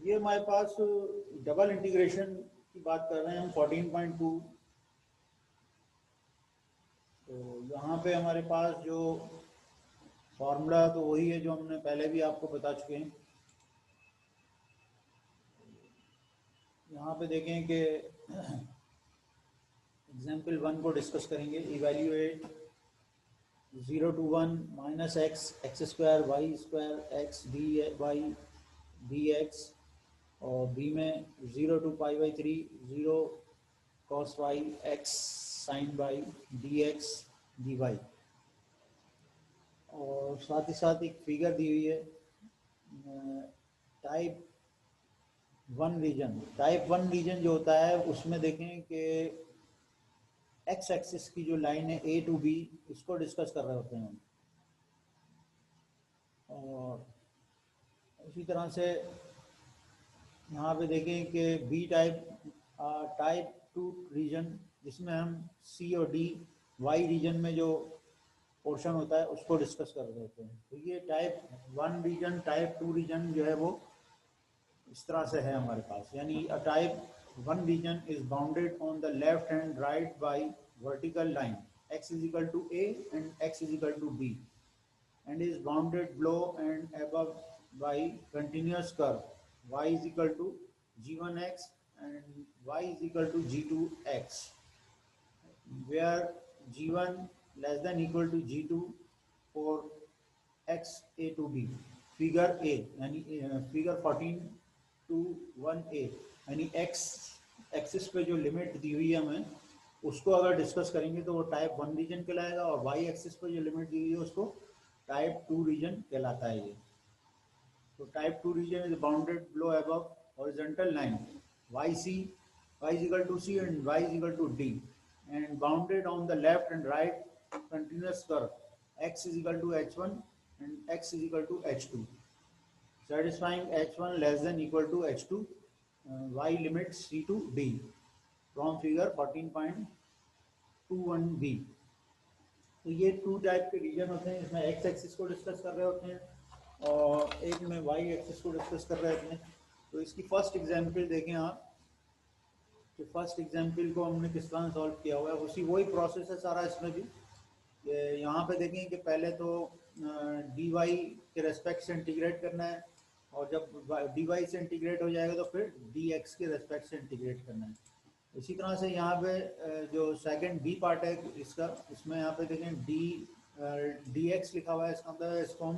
ये हमारे पास double integration की बात कर रहे हैं हम 14.2। तो यहाँ पे हमारे पास जो फॉर्मूला तो वही है जो हमने पहले भी आपको बता चुके हैं। यहाँ पे देखें कि एग्जाम्पल 1 को डिस्कस करेंगे। Evaluate 0 to 1 minus x square y square x d y d x, और बी में 0 to π/3 0 cos y x sine y d x d y. और साथ ही साथ एक फिगर दी हुई है टाइप 1 रीजन। टाइप 1 रीजन जो होता है उसमें देखें कि एक्स एक्सिस की जो लाइन है ए टू बी, इसको डिस्कस कर रहे होते हैं हम। और इसी तरह से यहाँ पे देखें कि बी टाइप 2 रीजन, जिसमें हम सी और डी वाई रीजन में जो पोर्शन होता है उसको डिस्कस कर रहे होते हैं। तो ये टाइप 1 रीजन टाइप 2 रीजन जो है वो इस तरह से है हमारे पास। यानी a type 1 region is bounded on the left and right by vertical line x is equal to a and x is equal to b, and is bounded below and above by continuous curve y is equal to g1x and y is equal to g2x, where g1 less than equal to g2 for x a to b। Figure A यानी figure 14.1a, यानी x axis पे जो limit दी हुई है हमें उसको अगर discuss करेंगे तो वो टाइप 1 रीजन कहलाएगा, और वाई एक्सिस पे जो लिमिट दी हुई है उसको टाइप 2 रीजन कहलाता है ये। तो type 2 region is bounded below above horizontal line y is equal to c and y is equal to d, and bounded on the left and right continuous curve x is equal to h1 and x is equal to h2, satisfying h1 less than equal to h2 y limit c to d from figure 14.21b। तो ये 2 type के reason होते हैं। इसमें x axis को discuss कर रहे होते हैं और एक में वाई एक्सिस को डिस्कस कर रहे होते हैं। तो इसकी फर्स्ट एग्जांपल देखें आप, कि फर्स्ट एग्जांपल को हमने किस तरह सॉल्व किया हुआ है। उसी वही प्रोसेस है सारा इसमें भी। यहाँ पे देखें कि पहले तो डी वाई के रेस्पेक्ट से इंटीग्रेट करना है, और जब डी वाई से इंटीग्रेट हो जाएगा तो फिर डी एक्स के रेस्पेक्ट से इंटीग्रेट करना है। इसी तरह से यहाँ पे जो सेकंड बी पार्ट है इसका, इसमें यहाँ पे देखें डी एक्स लिखा हुआ है। इसका मतलब है इसको हम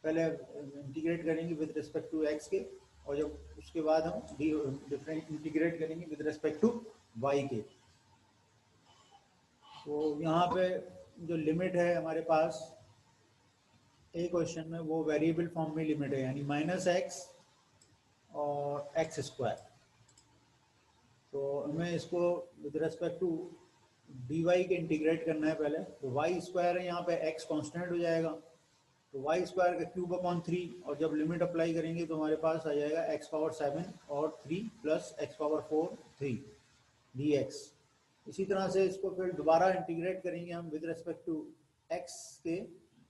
पहले इंटीग्रेट करेंगे विद रिस्पेक्ट टू एक्स के, और जब उसके बाद हम डिफरेंट इंटीग्रेट करेंगे विद रिस्पेक्ट टू वाई के। तो यहाँ पे जो लिमिट है हमारे पास ए क्वेश्चन में वो वेरिएबल फॉर्म में लिमिट है, यानी माइनस एक्स और एक्स स्क्वायर। तो हमें इसको with respect to d y के इंटीग्रेट करना है पहले। तो वाई स्क्वायर है, यहाँ पे एक्स कांस्टेंट हो जाएगा, तो वाई स्क्वायर का क्यूब अपॉन 3, और जब लिमिट अप्लाई करेंगे तो हमारे पास आ जाएगा एक्स पावर 7 और 3 plus x power 4 3 D x. इसी तरह से इसको फिर दोबारा इंटीग्रेट करेंगे हम विद रेस्पेक्ट टू एक्स के।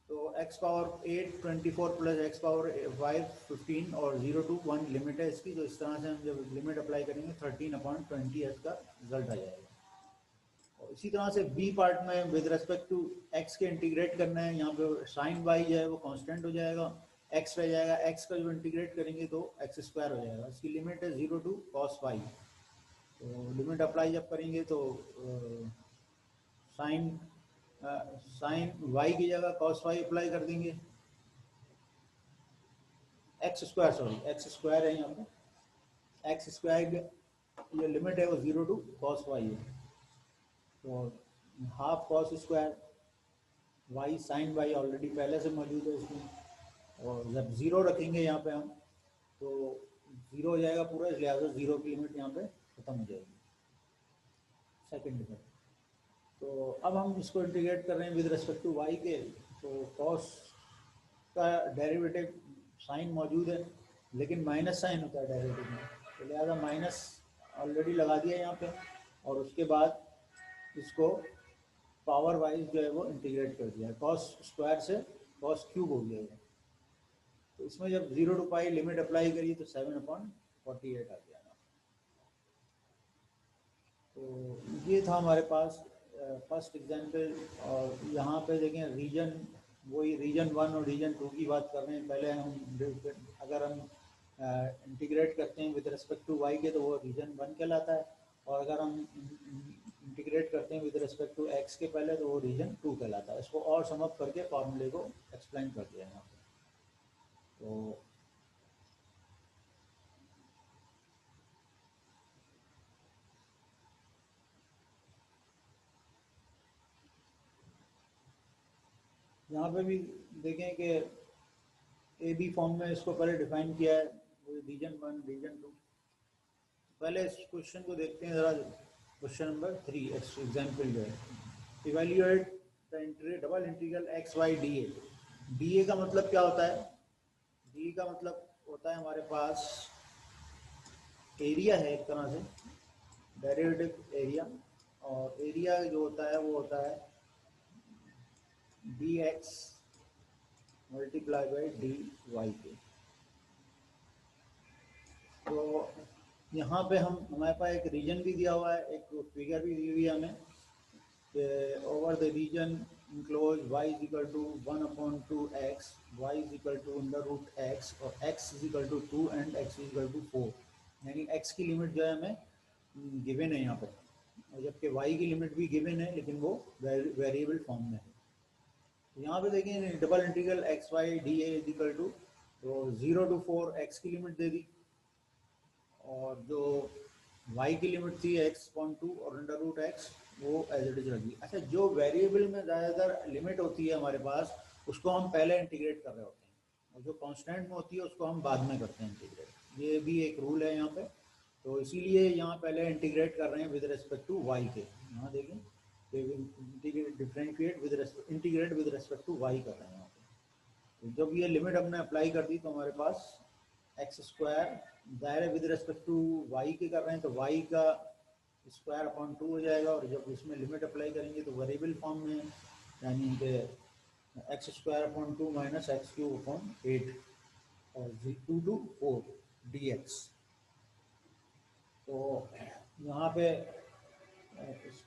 तो x power 8 24 plus x power 5 15 और 0 to 1 लिमिट है इसकी। तो इस तरह से हम जब लिमिट अप्लाई करेंगे 13/20 इसका रिजल्ट आ जाएगा। और इसी तरह से बी पार्ट में विद रेस्पेक्ट टू एक्स के इंटीग्रेट करना है। यहाँ पे साइन वाई जो है वो कांस्टेंट हो जाएगा, एक्स रह जाएगा, एक्स का जो इंटीग्रेट करेंगे तो एक्स स्क्वायर हो जाएगा। इसकी लिमिट है 0 to cos वाई। तो लिमिट अप्लाई जब करेंगे तो साइन वाई की जगह cos वाई अप्लाई कर देंगे। एक्स स्क्वायर है यहाँ पे, एक्स स्क्वायर ये लिमिट है वो 0 to cos वाई है। तो half cos square y sine y already पहले से मौजूद है इसमें, और जब 0 रखेंगे यहाँ पे हम तो 0 हो जाएगा पूरा, इसलिए 0 की लिमिट यहाँ पे खत्म हो जाएगी सेकेंड में। तो अब हम इसको इंटीग्रेट कर रहे हैं विद रिस्पेक्ट टू वाई के। तो कॉस का डेरिवेटिव साइन मौजूद है, लेकिन माइनस साइन होता है डेरिवेटिव में, तो लिहाजा माइनस ऑलरेडी लगा दिया यहाँ पे, और उसके बाद इसको पावर वाइज जो है वो इंटीग्रेट कर दिया है। कॉस स्क्वायर से कॉस क्यूब हो गया है। तो इसमें जब 0 to पाई लिमिट अप्लाई करिए तो 7/2 48 आ गया ना। तो ये था हमारे पास फर्स्ट एग्जांपल। और यहाँ पे देखें रीजन, वही रीजन 1 और रीजन 2 की बात कर रहे हैं। पहले हम अगर हम इंटीग्रेट करते हैं विद रिस्पेक्ट टू वाई के तो वो रीजन 1 कहलाता है, और अगर हम इंटीग्रेट करते हैं विद रिस्पेक्ट टू एक्स के पहले तो वो रीजन 2 कहलाता है। इसको और सम अप करके फॉर्मूले को एक्सप्लेन कर दिया यहाँ पे। तो यहाँ पे भी देखें कि ए बी फॉर्म में इसको पहले डिफाइन किया है, रीजन 1 रीजन 2। पहले इस क्वेश्चन को देखते हैं ज़रा। क्वेश्चन नंबर 3 एग्जाम्पल जो है, evaluate the double integral x y d a. D a का मतलब क्या होता है? डी ए का मतलब होता है हमारे पास एरिया है, एक तरह से डेरिवेटिव एरिया। और एरिया जो होता है वो होता है d x multiply by d y के। तो यहाँ पे हमारे पास एक रीजन भी दिया हुआ है, एक फिगर भी दी हुई है हमें कि over the region enclose y is equal to 1/2x, y is equal to √x और x is equal to 2 and x is equal to 4। यानी x की लिमिट जो है हमें गिवन है यहाँ पर, और जबकि y की लिमिट भी गिवन है लेकिन वो वेरिएबल फॉर्म में है। तो यहाँ पे देखिए double integral x y d a is equal to, तो 0 to 4 x की लिमिट दे दी, और जो y की लिमिट थी x.2 और √x वो एज इट इज रखी। अच्छा, जो वेरिएबल में ज़्यादातर लिमिट होती है हमारे पास उसको हम पहले इंटीग्रेट कर रहे होते हैं, और जो कांस्टेंट में होती है उसको हम बाद में करते हैं इंटीग्रेट। ये भी एक रूल है यहाँ पे। तो इसीलिए यहाँ पहले इंटीग्रेट कर रहे हैं विद रिस्पेक्ट टू वाई के। यहाँ देखें differentiate with integrate with respect to y कर रहे हैं यहाँ पे। तो जब ये लिमिट हमने अप्लाई कर दी तो हमारे पास एक्स स्क्वायर दायरे विद रिस्पेक्ट टू वाई के कर रहे हैं तो वाई का स्क्वायर अपॉन 2 हो जाएगा, और जब इसमें लिमिट अप्लाई करेंगे तो वेरिएबल फॉर्म में, यानी कि x square upon 2 minus x cube upon 8 और 2 to 4 dx। तो यहाँ पे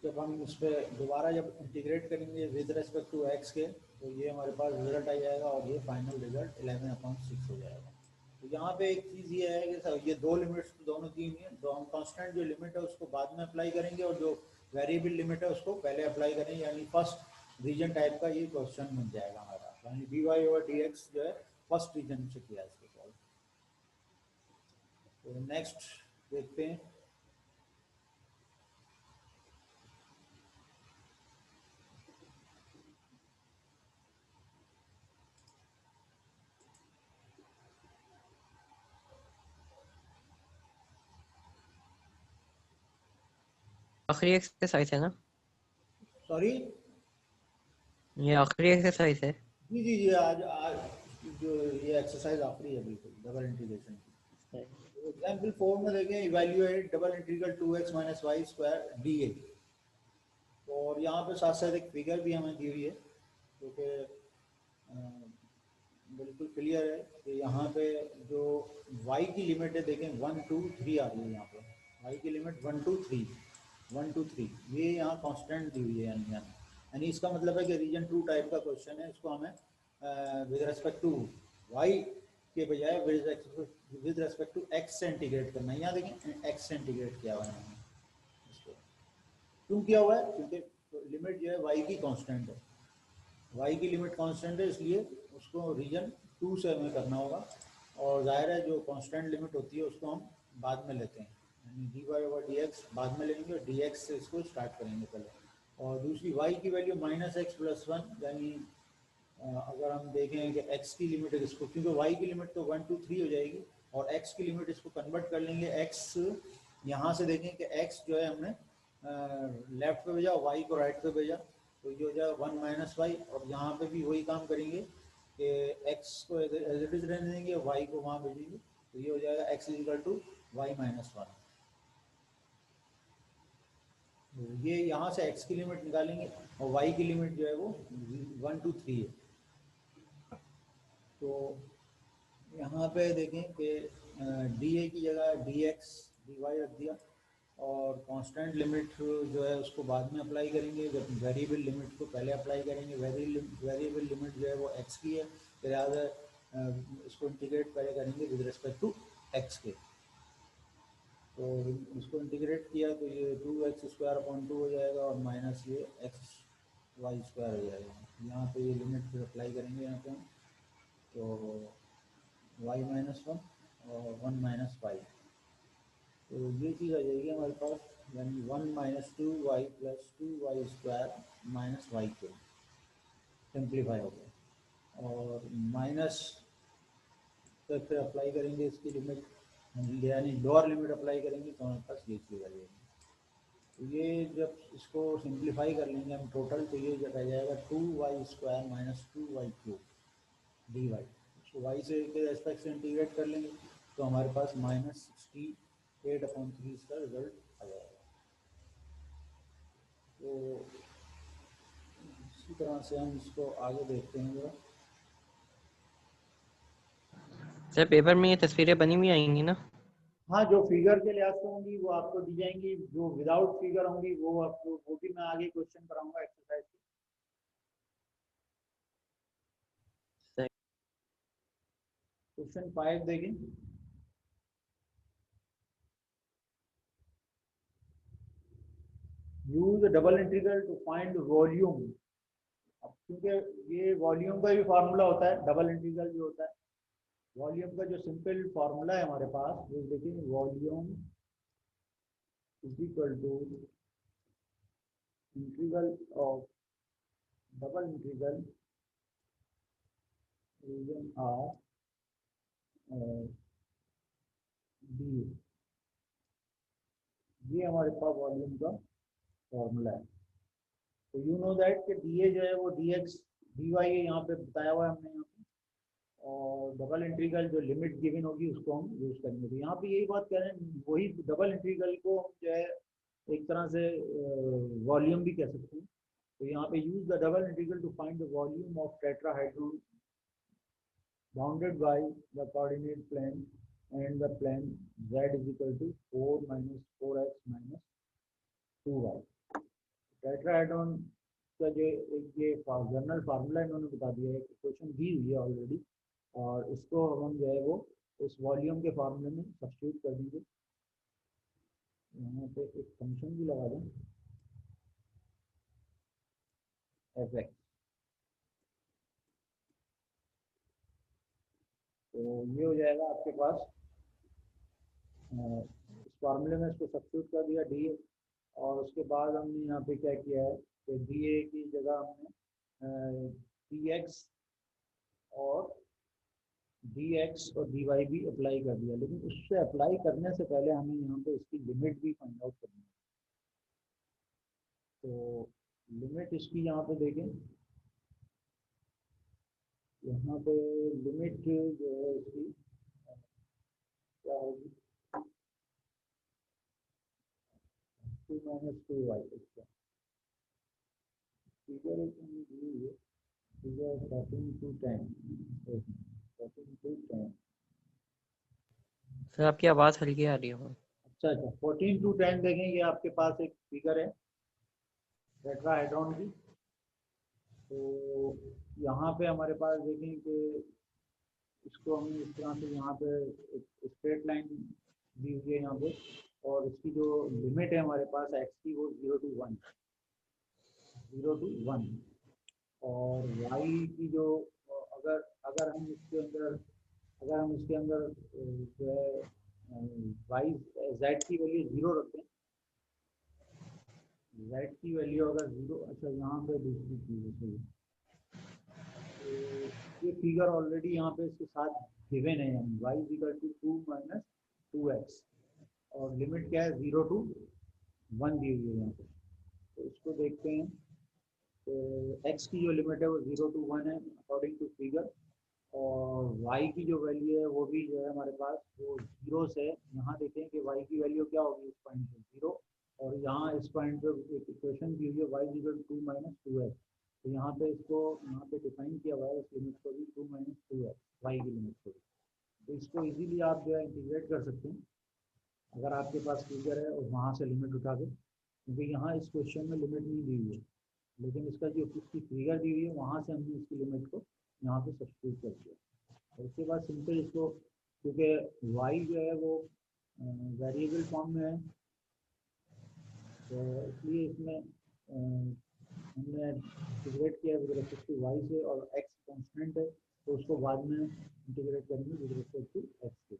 जब हम इस पर दोबारा जब इंटीग्रेट करेंगे विद रिस्पेक्ट टू एक्स के तो ये हमारे पास रिजल्ट आ जाएगा, और ये फाइनल रिजल्ट 11/6 हो जाएगा। तो यहाँ पे एक चीज़ ये है कि सर ये दो लिमिट्स दोनों दी हुई हैं, तो हम कांस्टेंट जो लिमिट है उसको बाद में अप्लाई करेंगे और जो वेरिएबल लिमिट है उसको पहले अप्लाई करेंगे, यानी फर्स्ट रीजन टाइप का ये क्वेश्चन बन जाएगा हमारा, यानी d y over d x जो है फर्स्ट रीजन से किया इसको सॉल्व। तो नेक्स्ट देखते हैं। आखिरी एक्सरसाइज है ना? सॉरी, ये आखिरी एक्सरसाइज है? जी जी जी, आज आज जो ये एक्सरसाइज आखिरी है बिल्कुल डबल इंटीग्रेशन की। एग्जाम्पल 4 में देखें, evaluate double integral 2x minus y square d a. और यहाँ पे साथ साथ एक फिगर भी हमें दी हुई है क्योंकि बिल्कुल क्लियर है कि यहाँ पे जो y की लिमिट है देखें 1 2 3 आ रही है। यहाँ पे y की लिमिट 1 2 3 1 2 3 ये यहाँ कांस्टेंट दी हुई है, यानी इसका मतलब है कि रीजन 2 टाइप का क्वेश्चन है। इसको हमें विद रिस्पेक्ट टू y के बजाय विद रिस्पेक्ट टू x से इंटीग्रेट करना है। यहाँ देखें x से इंटीग्रेट किया हुआ है इसको। क्यों किया हुआ है? क्योंकि लिमिट जो है y की कांस्टेंट है, y की लिमिट कांस्टेंट है, इसलिए उसको रीजन 2 से हमें करना होगा। और जाहिर है जो कांस्टेंट लिमिट होती है उसको हम बाद में लेते हैं, यानी d y over d x बाद में लेंगे और डी एक्स से इसको स्टार्ट करेंगे पहले। और दूसरी y की वैल्यू माइनस एक्स प्लस 1, यानी अगर हम देखें कि x की लिमिट है इसको, क्योंकि y की लिमिट तो 1 2 3 हो जाएगी और x की लिमिट इसको कन्वर्ट कर लेंगे। x यहाँ से देखें कि x जो है हमने लेफ्ट पे भेजा, y को राइट पे भेजा, तो ये हो जाएगा 1 माइनस वाई। और यहाँ पे भी वही काम करेंगे कि x को एज इट इज रहने देंगे और y को वहाँ भेजेंगे, तो ये हो जाएगा x is equal to y minus 1। ये यहाँ से x की लिमिट निकालेंगे और y की लिमिट जो है वो 1 2 3 है। तो यहाँ पे देखें कि डी ए की जगह डी एक्स डी वाई रख दिया, और कांस्टेंट लिमिट जो है उसको बाद में अप्लाई करेंगे, जब वेरिएबल लिमिट को पहले अप्लाई करेंगे। वेरिएबल लिमिट जो है वो एक्स की है, लिहाजा इसको इंटीग्रेट पहले करेंगे विद रिस्पेक्ट टू एक्स के। तो इसको इंटीग्रेट किया तो ये 2x² अपॉन 2 हो जाएगा, और माइनस ये xy² हो जाएगा। यहाँ पे ये लिमिट फिर अप्लाई करेंगे यहाँ पे हम, तो y-1 और 1 माइनस वाई, तो ये चीज़ आ जाएगी हमारे पास, यानी 1 minus 2y plus 2y² minus y के सिंप्लीफाई हो गया। और माइनस फिर अप्लाई करेंगे इसकी लिमिट, यानी लोअर लिमिट अप्लाई करेंगे तो हमारे पास ये चीज़ आ जाएगी। तो ये जब इसको सिंप्लीफाई कर लेंगे हम टोटल, तो ये जब आ जाएगा 2y² माइनस 2y³ dy। इसको y से के रेस्पेक्ट से इंटीग्रेट कर लेंगे तो हमारे पास -68/3 इसका रिजल्ट आ जाएगा। तो इसी तरह से हम इसको आगे देखते हैं जरा। सर पेपर में ये तस्वीरें बनी हुई आएंगी ना? हाँ, जो फिगर के लिहाज से होंगी वो आपको दी जाएंगी, जो विदाउट फिगर होंगी वो आपको, वो भी मैं आगे क्वेश्चन कराऊंगा एक्सरसाइज के। क्वेश्चन 5 देखें। Use double integral to find volume. अब क्योंकि ये वॉल्यूम का भी फार्मूला होता है, डबल इंटीग्रल जो होता है, वॉल्यूम का जो सिंपल फार्मूला है हमारे पास, वो देखिए volume is equal to integral of double integral region r d. ये हमारे पास वॉल्यूम का फॉर्मूला है। तो यू नो दैट कि डी ए जो है वो डी एक्स डी वाई है, यहाँ पे बताया हुआ है हमने यहाँ पे, और डबल इंटीग्रल जो लिमिट गिवन होगी उसको हम यूज करेंगे। तो यहाँ पे यही बात कह रहे हैं, वही डबल इंटीग्रल को हम जो है एक तरह से वॉल्यूम भी कह सकते हैं। तो यहाँ पे use the double integral to find the volume of tetrahedral bounded by the coordinate plane and the plane z is equal to 4 minus 4x minus 2y। Tetrahedron का जो एक ये जनरल फार्मूला इन्होंने बता दिया है, क्वेश्चन दी हुई है ऑलरेडी, और इसको हम जो है वो इस वॉल्यूम के फार्मूले में सब्स्टिट्यूट कर देंगे। यहाँ पे एक फंक्शन भी लगा दें एफ एक्स। तो ये हो जाएगा आपके पास, इस फार्मूले में इसको सब्स्टिट्यूट कर दिया डी ए, और उसके बाद हमने यहाँ पे क्या किया है कि डी ए की जगह हमने डी एक्स और डी एक्स और डी वाई भी अप्लाई कर दिया। लेकिन उससे अप्लाई करने से पहले हमें यहाँ पे इसकी लिमिट भी फाइंड आउट करनी है। तो लिमिट इसकी यहाँ पे देखें, यहाँ पे लिमिट जो है इसकी क्या होगी, 2 माइनस 2y। इसका फिगर है, फिगर 14 to 10, 14 to 10। सर आपकी आवाज़ हल्की आ रही है। अच्छा अच्छा, 14 to 10 देखें, ये आपके पास एक फिगर है टेट्राहेड्रॉन की। तो यहाँ पे हमारे पास देखें कि इसको हम इस तरह से यहाँ पे एक स्ट्रेट लाइन दी हुई है यहाँ पे, और इसकी जो लिमिट है हमारे पास एक्स की वो 0 to 1, 0 to 1। और वाई की जो, अगर अगर हम इसके अंदर अगर हम इसके अंदर जो है वाई जेड की वैल्यू 0 रखते हैं, जेड की वैल्यू अगर 0, अच्छा यहाँ पे दूसरी चीज़ है, तो ये फिगर ऑलरेडी यहाँ पे इसके साथ गिवन है, यानी y is equal to 2 minus 2x, और लिमिट क्या है 0 to 1 दी हुई है यहाँ पे। तो इसको देखते हैं, तो x की जो लिमिट है वो 0 to 1 है अकॉर्डिंग टू फिगर, और y की जो वैल्यू है वो भी जो है हमारे पास वो 0 से, यहाँ देखें कि y की वैल्यू क्या होगी इस पॉइंट पे 0, और यहाँ इस पॉइंट पे एक इक्वेशन दी हुई है y इक्वल 2 माइनस 2x। तो यहाँ पे इसको यहाँ पे डिफाइन किया हुआ है इस लिमिट को भी 2 माइनस 2x, y की लिमिट को भी। तो इसको इजीली आप जो है इंटीग्रेट कर सकते हैं अगर आपके पास फिगर है और वहाँ से लिमिट उठा के, क्योंकि यहाँ इस क्वेश्चन में लिमिट नहीं दी हुई है, लेकिन इसका जो इसकी फिगर दी हुई है वहाँ से हमने इसकी लिमिट को यहाँ पे सब्स्टिट्यूट कर दिया। और उसके बाद सिंपल इसको, क्योंकि वाई जो है वो वेरिएबल फॉर्म में है, तो इसलिए इसमें हमने इंटीग्रेट किया विद रिस्पेक्ट टू वाई से, और एक्स कॉन्स्टेंट है तो उसको बाद में इंटीग्रेट करेंगे विद रिस्पेक्ट टू एक्स से।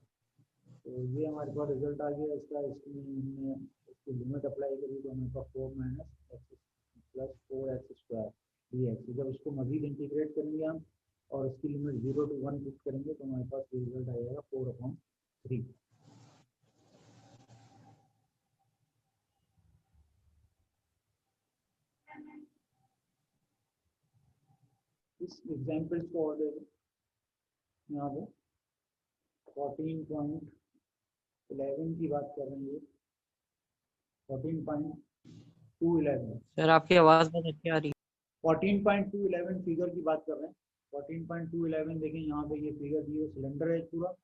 तो ये हमारे पास रिजल्ट आ गया इसका। इसमें हमने इसकी लिमिट अप्लाई करी तो हमारे पास 4 minus x plus 4x square D x. जब इसको मजीद इंटीग्रेट करेंगे हम और इसकी लिमिट 0 to 1 फिक्स करेंगे तो हमारे पास रिजल्ट आ जाएगा 4/3। इस एग्जाम्पल को और देखो यहाँ पे 14.11 की बात कर रहे हैं, 14.211 सर आपकी आवाज़ बहुत अच्छी आ रही है। 14.211 फिगर की बात कर रहे हैं। 14.211 देखें यहाँ पे ये फिगर दी है, सिलेंडर है पूरा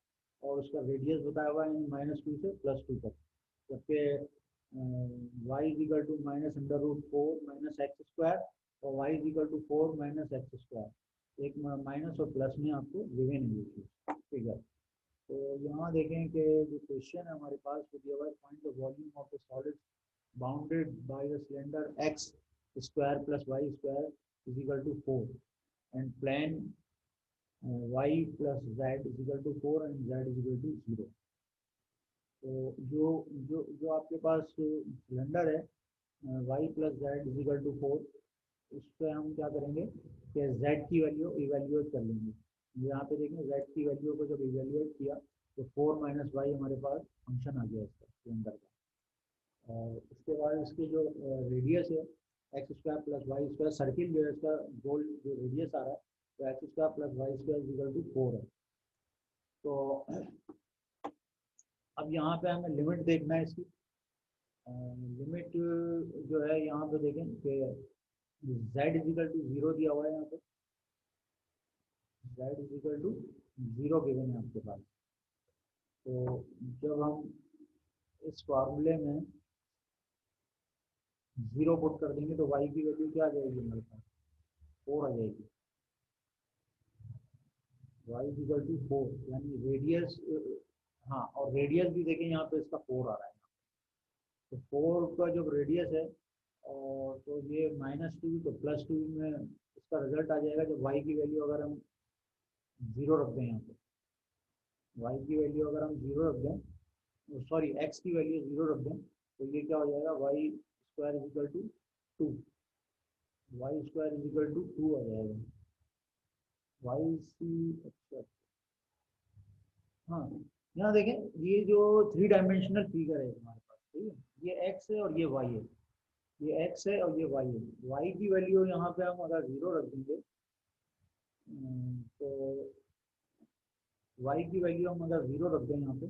और उसका रेडियस बताया हुआ है -2 से +2 तक, जबकि y equal to -√4 minus x square और y equal to 4 minus x square, एक माइनस और प्लस में आपको गिवन है फिगर। तो यहाँ देखें कि जो क्वेश्चन है हमारे पास वो दिया हुआ है, find the volume of the solid bounded by the cylinder x square plus y square is equal to 4 and plane y plus z is equal to 4 and z is equal to 0। तो जो जो जो आपके पास cylinder है y plus z is equal to 4, उस पर हम क्या करेंगे कि z की वैल्यू इवेल्युएट कर लेंगे। यहाँ पे देखें z की वैल्यू को जब इवेल्युएट किया तो 4 माइनस वाई हमारे पास फंक्शन आ गया इसका सिलेंडर का। और उसके बाद इसके जो रेडियस है x square plus y square, circle जो है इसका गोल जो रेडियस आ रहा है तो x square plus y square equal to 4 है। तो अब यहाँ पे हमें लिमिट देखना है इसकी। लिमिट जो है यहाँ पे देखें कि z इक्वल टू 0 दिया हुआ है, यहाँ पे z इक्वल टू 0 गिवन है आपके पास। तो जब हम इस फार्मूले में 0 पुट कर देंगे तो y की वैल्यू क्या आ जाएगी हमारे पास, 4 आ जाएगी। y इक्वल टू 4 यानी रेडियस, हाँ और रेडियस भी देखें यहाँ पे इसका 4 आ रहा है। तो 4 का जब रेडियस है और तो ये -2 तो +2 में इसका रिजल्ट आ जाएगा जब y की वैल्यू अगर हम 0 रख दें, यहाँ पे y की वैल्यू अगर हम 0 रख दें, सॉरी x की वैल्यू 0 रख दें तो ये क्या हो जाएगा y square is equal to 2, y square is equal to 2 आ जाएगा। वाई सी, अच्छा हाँ यहाँ देखें ये जो 3 डायमेंशनल फिगर है हमारे पास, ठीक है, ये x है और ये y है, ये x है और ये y है। y की वैल्यू यहाँ पे हम अगर 0 रख देंगे तो y की वैल्यू हम अगर 0 रख दें यहाँ पे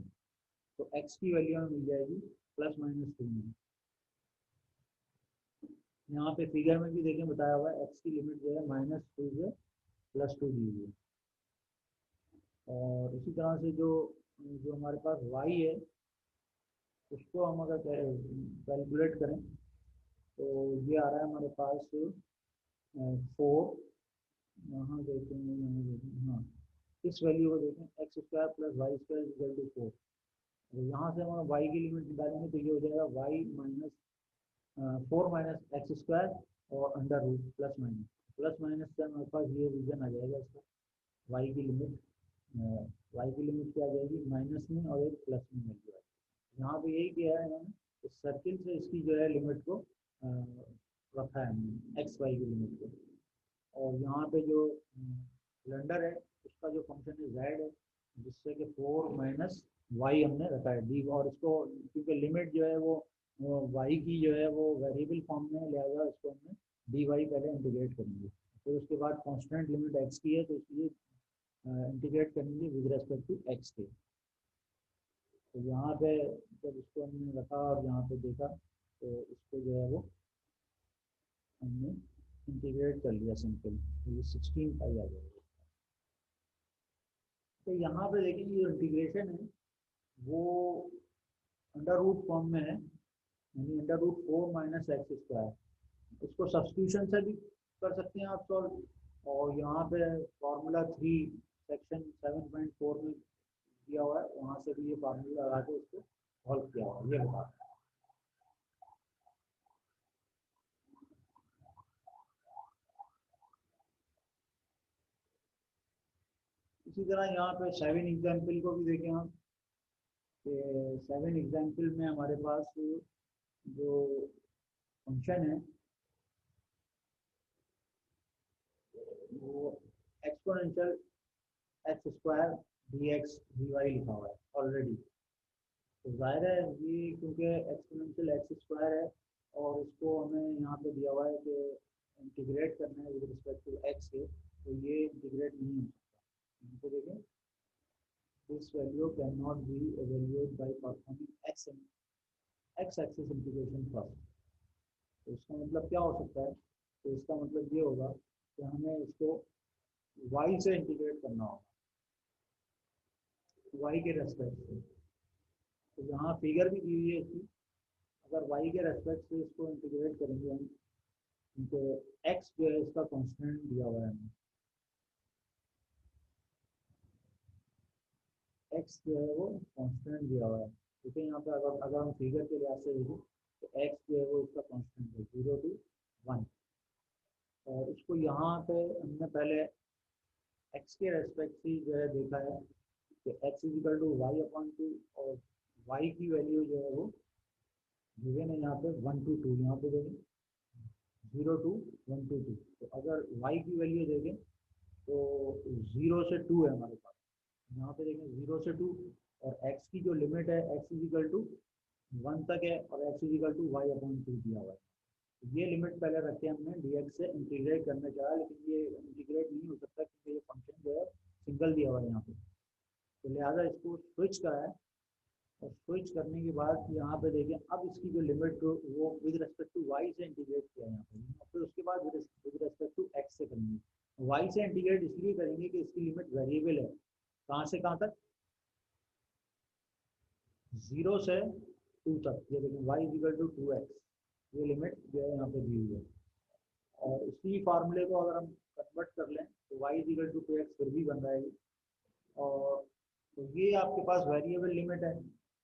तो x की वैल्यू हमें मिल जाएगी +-2 में। यहाँ पे फिगर में भी देखें बताया हुआ है x की लिमिट जो है -2 से +2 दी हुई है। और इसी तरह से जो जो हमारे पास y है उसको हम अगर कैलकुलेट करें तो ये आ रहा है हमारे पास 4, यहाँ देखेंगे, यहाँ देखें, हाँ इस वैल्यू को देखें x square plus y square equal to 4। तो यहाँ से हम y की लिमिट निकालेंगे तो ये हो जाएगा y minus 4 minus x square और अंडर रूट प्लस माइनस से हमारे पास ये रीजन आ जाएगा इसका, y की लिमिट क्या आ जाएगी माइनस में और एक प्लस में वैल्यू आएगी। यहाँ पे यही किया है इन्होंने, इस सर्किल से इसकी जो है लिमिट को रखा है हमने एक्स वाई की लिमिट को। और यहाँ पे जो सिलेंडर है उसका जो फंक्शन है z है, जिससे कि 4 माइनस वाई हमने रखा है डी, और इसको क्योंकि लिमिट जो है वो y की जो है वो वेरिएबल फॉर्म में, लिहाजा इसको हमने डी वाई पहले इंटीग्रेट करेंगे, फिर उसके बाद कांस्टेंट लिमिट x की है तो इसलिए इंटीग्रेट करेंगे विद रेस्पेक्ट टू x के। तो यहाँ पे जब इसको हमने रखा और यहाँ पे देखा तो इसको जो है वो हमने इंटीग्रेट कर लिया सिंपल, तो ये 16 पाई आ जाएगा। तो यहाँ पे देखेंगे जो इंटीग्रेशन है वो अंडर रूट फॉर्म में है, यानी अंडर रूट 4 - x²। इसको सब्स्टिट्यूशन से भी कर सकते हैं आप सॉल्व, और यहाँ पे फार्मूला 3 सेक्शन 7.4 में दिया हुआ है, वहाँ से भी ये फार्मूला लगा के इसको सॉल्व किया हुआ है, ये बता। इसी तरह यहाँ पे 7 एग्जाम्पल को भी देखें हम, कि 7 एग्जाम्पल में हमारे पास जो फंक्शन है वो एक्सपोनेंशियल x² dx dy लिखा हुआ है ऑलरेडी। तो जाहिर है ये क्योंकि एक्सपोनेंशियल x² है और इसको हमें यहाँ पे दिया हुआ है कि इंटीग्रेट करना है विद रिस्पेक्ट टू x के, तो ये इंटीग्रेट नहीं हो सकता। यहाँ पे देखें, this value can not be evaluate by performing x axis integration first. तो इसका मतलब क्या हो सकता है? तो इसका मतलब ये होगा कि हमें इसको y से इंटीग्रेट करना होगा, y के रेस्पेक्ट से। तो यहाँ फिगर भी दी हुई है इसकी, अगर y के रेस्पेक्ट से इसको इंटीग्रेट करेंगे हम, तो x जो है इसका कांस्टेंट दिया हुआ है हमें, x जो है वो कांस्टेंट दिया हुआ है। देखिए यहाँ पे अगर हम फिगर के लिहाज से देखें तो x जो है वो इसका कांस्टेंट है 0 to 1, और उसको यहाँ पे हमने पहले x के रेस्पेक्ट से जो है देखा है कि x = y/2, और y की वैल्यू जो है वो गिवन है यहाँ पे 1 to 2, यहाँ पे देखें 0 to 1 to 2। तो अगर y की वैल्यू देखें तो 0 से 2 है हमारे पास, यहाँ पे देखें 0 से 2, और x की जो लिमिट है x = 1 तक है, और x = y/2 दिया हुआ है। तो ये लिमिट पहले रखे हमने dx से इंटीग्रेट करने चाहा, लेकिन ये इंटीग्रेट नहीं हो सकता क्योंकि ये फंक्शन जो है सिंगल दिया हुआ है यहाँ पे। तो लिहाजा इसको स्विच करा है, और स्विच करने के बाद यहाँ पे देखें अब इसकी जो लिमिट वो विद रिस्पेक्ट टू y से इंटीग्रेट किया है यहाँ पे, फिर उसके बाद विद रिस्पेक्ट टू x से करेंगे। y से इंटीग्रेट इसलिए करेंगे कि इसकी लिमिट वेरिएबल है, कहाँ से कहाँ तक, 0 से 2 तक। ये देखें y = 2x, ये लिमिट जो है यहाँ पे दी हुई है, और इसी फार्मूले को अगर हम कन्वर्ट कर लें तो y = 2x फिर भी बन जाएगी, और तो ये आपके पास वेरिएबल लिमिट है,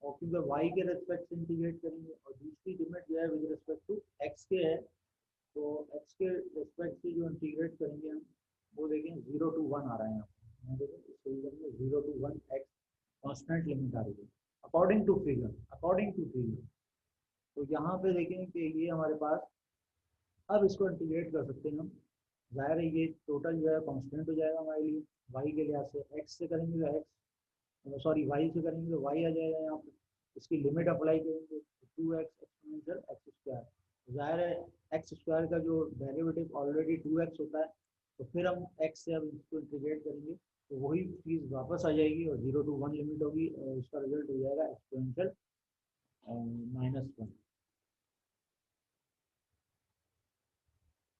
और क्योंकि y के रेस्पेक्ट से इंटीग्रेट करेंगे, और दूसरी लिमिट जो है विद रिस्पेक्ट टू x के है, तो x के रेस्पेक्ट से जो इंटीग्रेट करेंगे हम, वो देखें 0 to 1 आ रहा है यहाँ देखें, इस फिगर में 0 to 1 x कॉन्स्टेंट लिमिट आ रही है अकॉर्डिंग टू फिगर। तो यहाँ पे देखें कि ये हमारे पास, अब इसको इंटीग्रेट कर सकते हैं हम, जाहिर है ये टोटल जो है कांस्टेंट हो जाएगा हमारे लिए। y के लिहाज से x से करेंगे तो x, सॉरी y से करेंगे तो y आ जाएगा यहाँ पे, इसकी लिमिट अप्लाई करेंगे 2x एक्सपोनेंशियल x²। जाहिर है x² का जो डेरिवेटिव ऑलरेडी 2x होता है, तो फिर हम x से अब इसको इंटीग्रेट करेंगे तो वही चीज़ वापस आ जाएगी, और 0 to 1 लिमिट होगी, और इसका रिजल्ट हो जाएगा एक्सपोनेंशियल -1।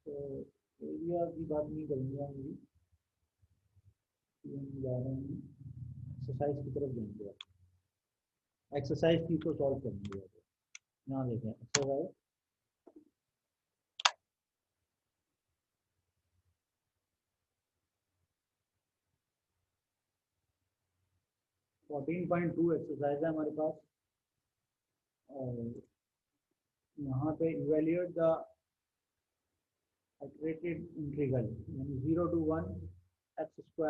तो एरिया की बात नहीं करेंगे हम, हम जा रहे हैं एक्सरसाइज की तरफ जाएंगे। एक्सरसाइज की को सॉल्व करेंगे। यहाँ देखें एक्सरसाइज 14.2 एक्सरसाइज है हमारे पास, और यहाँ पे इवेल्यूएट द iterated integral यानी 0 to 1 x²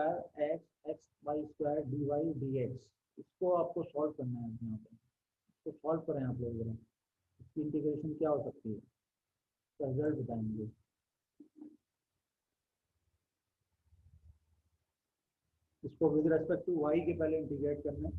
x by² dy dx, इसको आपको सॉल्व करना है यहाँ पे। इसको सॉल्व करें आप लोग जरा, इसकी इंटीग्रेशन क्या हो सकती है, इसका रिजल्ट बताएंगे। इसको विद रेस्पेक्ट टू y के पहले इंटीग्रेट करना है,